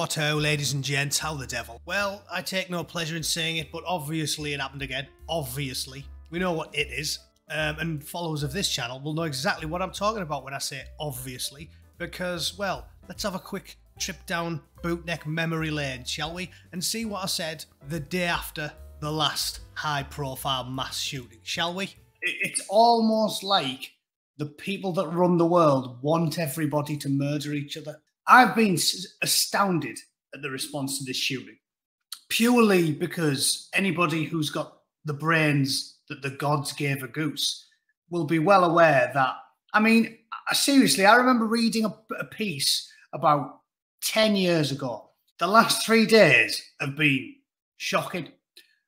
What ho, ladies and gents, how the devil? Well, I take no pleasure in saying it, but obviously it happened again. Obviously. We know what it is. And followers of this channel will know exactly what I'm talking about when I say obviously. Because, well, let's have a quick trip down Bootneck memory lane, shall we? And see what I said the day after the last high-profile mass shooting, shall we? It's almost like the people that run the world want everybody to murder each other. I've been astounded at the response to this shooting, purely because anybody who's got the brains that the gods gave a goose will be well aware that, I mean, seriously, I remember reading a piece about 10 years ago. The last 3 days have been shocking.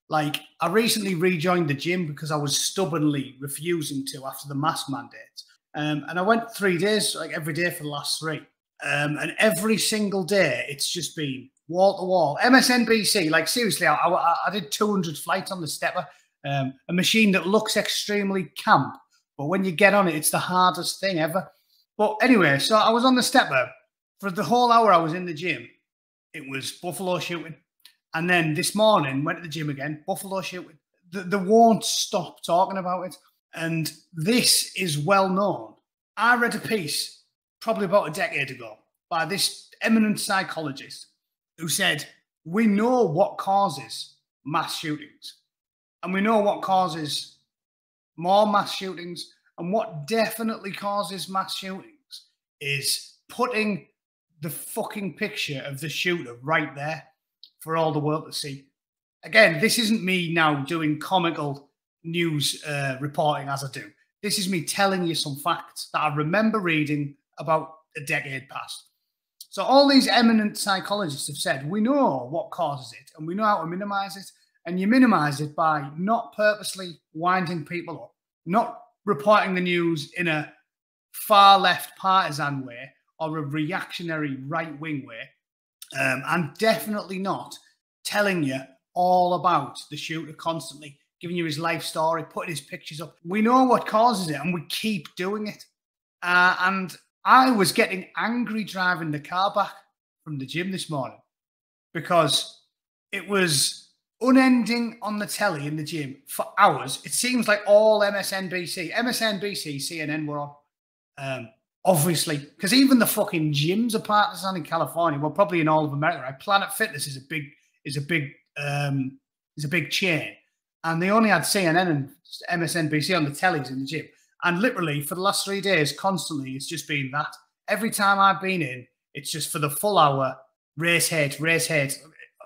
Like, I recently rejoined the gym because I was stubbornly refusing to after the mask mandate. And I went 3 days, like every day for the last 3. And every single day, it's just been wall to wall. MSNBC, like seriously, I did 200 flights on the stepper, a machine that looks extremely camp, but when you get on it, it's the hardest thing ever. But anyway, so I was on the stepper for the whole hour I was in the gym. It was buffalo shooting. And then this morning, went to the gym again, buffalo shooting. They won't stop talking about it. And this is well known. I read a piece probably about a decade ago by this eminent psychologist who said, we know what causes mass shootings and we know what causes more mass shootings, and what definitely causes mass shootings is putting the fucking picture of the shooter right there for all the world to see. Again, this isn't me now doing comical news reporting as I do. This is me telling you some facts that I remember reading about a decade past. So all these eminent psychologists have said, we know what causes it and we know how to minimize it. And you minimize it by not purposely winding people up, not reporting the news in a far left partisan way or a reactionary right-wing way, and definitely not telling you all about the shooter constantly, giving you his life story, putting his pictures up. We know what causes it and we keep doing it. And I was getting angry driving the car back from the gym this morning because it was unending on the telly in the gym for hours. It seems like all MSNBC, CNN were on, obviously, because even the fucking gyms are partisan in California. Well, probably in all of America. Right? Planet Fitness is a big chain, and they only had CNN and MSNBC on the tellies in the gym. And literally, for the last 3 days, constantly, it's just been that. Every time I've been in, it's just for the full hour, race hate, race hate.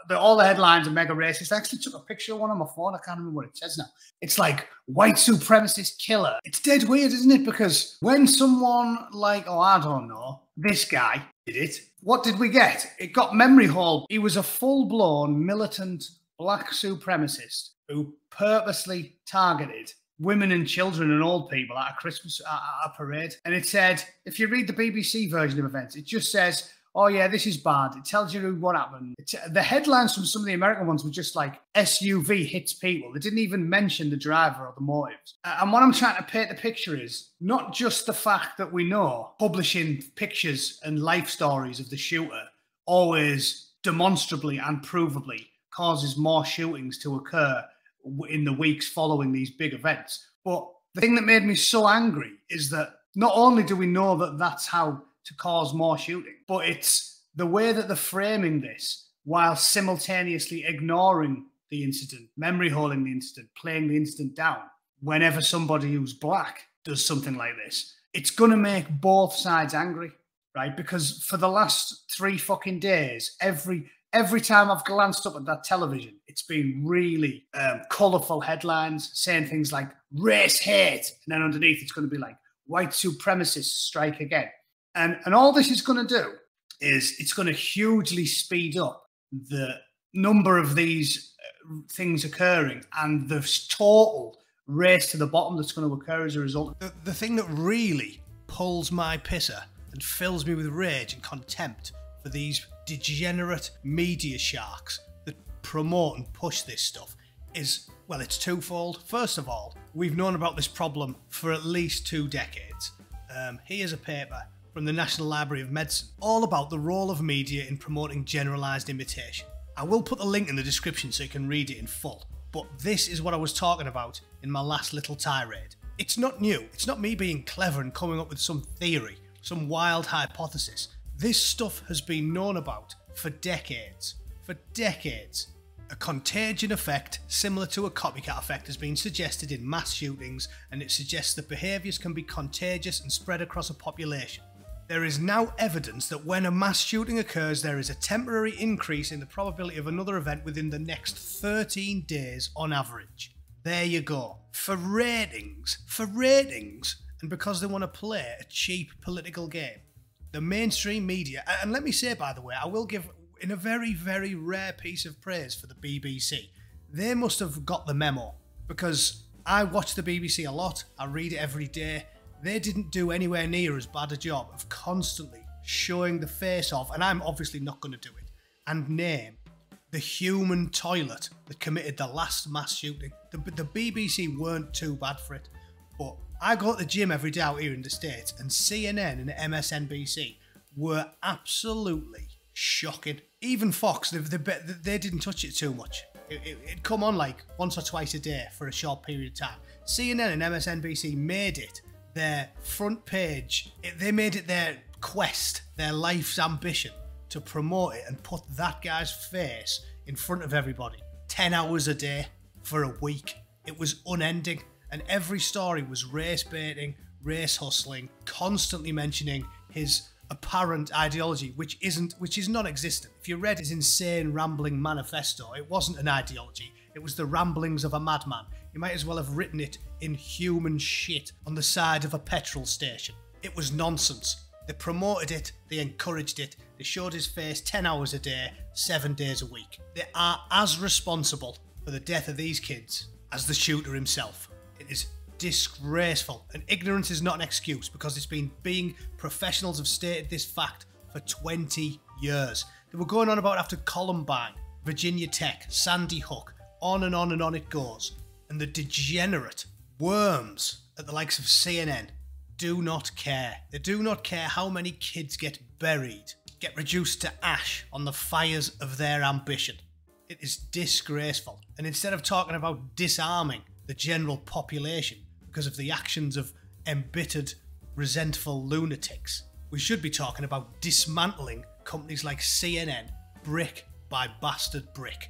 All the headlines are mega racist. I actually took a picture of one on my phone. I can't remember what it says now. It's like, white supremacist killer. It's dead weird, isn't it? Because when someone like, oh, I don't know, this guy did it, what did we get? It got memory hold. He was a full-blown militant black supremacist who purposely targeted women and children and old people at a Christmas at a parade. And it said, if you read the BBC version of events, it just says, oh yeah, this is bad. It tells you what happened. The headlines from some of the American ones were just like, SUV hits people. They didn't even mention the driver or the motives. And what I'm trying to paint the picture is not just the fact that we know publishing pictures and life stories of the shooter always demonstrably and provably causes more shootings to occur in the weeks following these big events. But the thing that made me so angry is that not only do we know that that's how to cause more shooting, but it's the way that they're framing this while simultaneously ignoring the incident, memory holding the incident, playing the incident down. Whenever somebody who's black does something like this, it's going to make both sides angry, right? Because for the last 3 fucking days, every time I've glanced up at that television, it's been really colourful headlines saying things like race hate. And then underneath, it's going to be like white supremacists strike again. And all this is going to do is it's going to hugely speed up the number of these things occurring and the total race to the bottom that's going to occur as a result. The thing that really pulls my pisser and fills me with rage and contempt for these degenerate media sharks that promote and push this stuff is, well, it's twofold. First of all, we've known about this problem for at least 2 decades. Here's a paper from the National Library of Medicine, all about the role of media in promoting generalised imitation. I will put the link in the description so you can read it in full, but this is what I was talking about in my last little tirade. It's not new, it's not me being clever and coming up with some theory, some wild hypothesis. This stuff has been known about for decades. For decades. A contagion effect similar to a copycat effect has been suggested in mass shootings, and it suggests that behaviours can be contagious and spread across a population. There is now evidence that when a mass shooting occurs, there is a temporary increase in the probability of another event within the next 13 days on average. There you go. For ratings, and because they want to play a cheap political game, the mainstream media, and let me say by the way, I will give in a very, very rare piece of praise for the BBC. They must have got the memo, because I watch the BBC a lot, I read it every day. They didn't do anywhere near as bad a job of constantly showing the face of, and I'm obviously not going to do it, and name the human toilet that committed the last mass shooting. The BBC weren't too bad for it, but I go to the gym every day out here in the States, and CNN and MSNBC were absolutely shocking. Even Fox, they didn't touch it too much. It'd come on like once or twice a day for a short period of time. CNN and MSNBC made it their front page. They made it their quest, their life's ambition to promote it and put that guy's face in front of everybody. 10 hours a day for a week. It was unending, and every story was race baiting, race hustling, constantly mentioning his apparent ideology, which is non-existent. If you read his insane rambling manifesto, it wasn't an ideology, it was the ramblings of a madman. You might as well have written it in human shit on the side of a petrol station. It was nonsense. They promoted it, they encouraged it, they showed his face 10 hours a day, 7 days a week. They are as responsible for the death of these kids as the shooter himself. It is disgraceful, and ignorance is not an excuse, because it's been being professionals have stated this fact for 20 years. They were going on about after Columbine, Virginia Tech, Sandy Hook, on and on and on it goes. And the degenerate worms at the likes of CNN do not care. They do not care how many kids get buried, get reduced to ash on the fires of their ambition. It is disgraceful. And instead of talking about disarming the general population because of the actions of embittered, resentful lunatics, we should be talking about dismantling companies like CNN brick by bastard brick.